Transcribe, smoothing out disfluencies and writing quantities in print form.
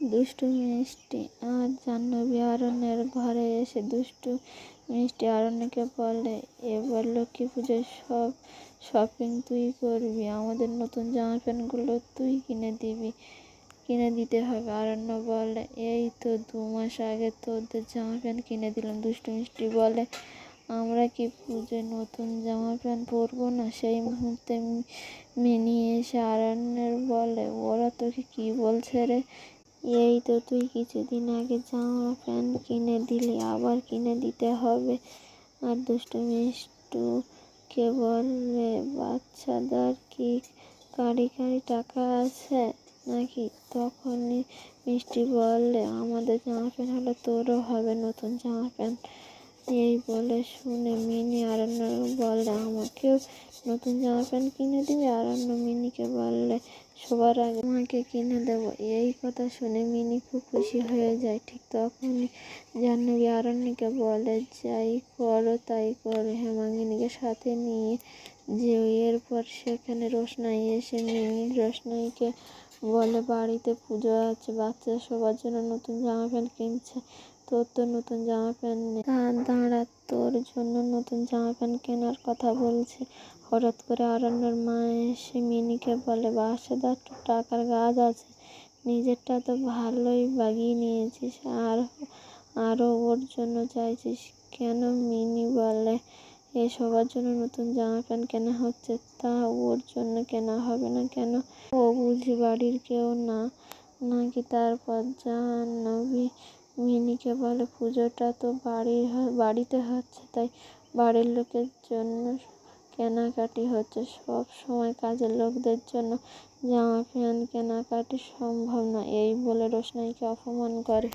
দুষ্টু মিষ্টি আর জাহ্নবী অরণ্যের ঘরে এসে দুষ্টু মিষ্টি অরণ্যকে বলে, এবার লক্ষ্মী পুজোর সব শপিং তুই করবি, আমাদের নতুন জামা প্যান্টগুলো তুই কিনে দিতে হবে। অরণ্য বলে, এই তো 2 মাস আগে তোদের জামা প্যান্ট কিনে দিলাম। দুষ্টু মিষ্টি বলে, আমরা কি পুজোয় নতুন জামা প্যান্ট পরবো না? সেই মুহূর্তে মিনি এসে অরণ্যের বলে, ওরা তোকে কি বলছে রে? এই তো তুই কিছুদিন আগে জামা প্যান্ট কিনে দিলি, আবার কিনে দিতে হবে। আর দুষ্টু মিষ্টুকে বলে, বাচ্চাদের কি কাঁড়ি টাকা আছে নাকি? তখনই মিষ্টি বলে, আমাদের জামা প্যান্ট হলে তোরও হবে নতুন জামা প্যান্ট। এই বলে শুনে মিনি অরণ্য বলে, আমাকেও নতুন জামা প্যান্ট কিনে দিবি? অরণ্য মিনিকে বলে, সবার আগে আমাকে কিনে দেবো। এই কথা শুনে মিনি খুব খুশি হয়ে যায়। ঠিক তখনই জাহ্নবী অরণ্যকে বলে, যাই করো তাই করো, হেমাঙ্গিনীকে সাথে নিয়ে যেও। এরপর সেখানে রোশনাই এসে রোশনাইকে বলে, বাড়িতে পুজো আছে, বাচ্চা সবার জন্য নতুন জামা প্যান্ট কিনছে, তোর তো নতুন জামা প্যান্ট নেই। দাঁড়া, তোর জন্য নতুন জামা প্যান্ট কেনার কথা বলছে। হঠাৎ করে অরণ্যর মা এসে মিনিকে বলে, বাসায় একটু টাকার গাছ আছে, নিজেরটা তো ভালোই বাগিয়ে নিয়েছিস, আরও ওর জন্য চাইছিস কেন? মিনি বলে, সবার জন্য নতুন জামা প্যান্ট কেনা হচ্ছে, তা ওর জন্য কেনা হবে না কেন? ও বুঝি বাড়ির কেউ না নাকি? তারপর জাহ্নবী মিনিকে বলে, পুজোটা তো বাড়িতে হচ্ছে, তাই বাড়ির লোকের জন্য কেনাকাটি হচ্ছে, সব সময় কাজের লোকদের জন্য জামা প্যান্ট কেনাকাটি সম্ভব না। এই বলে রোশনাইকে অপমান করে।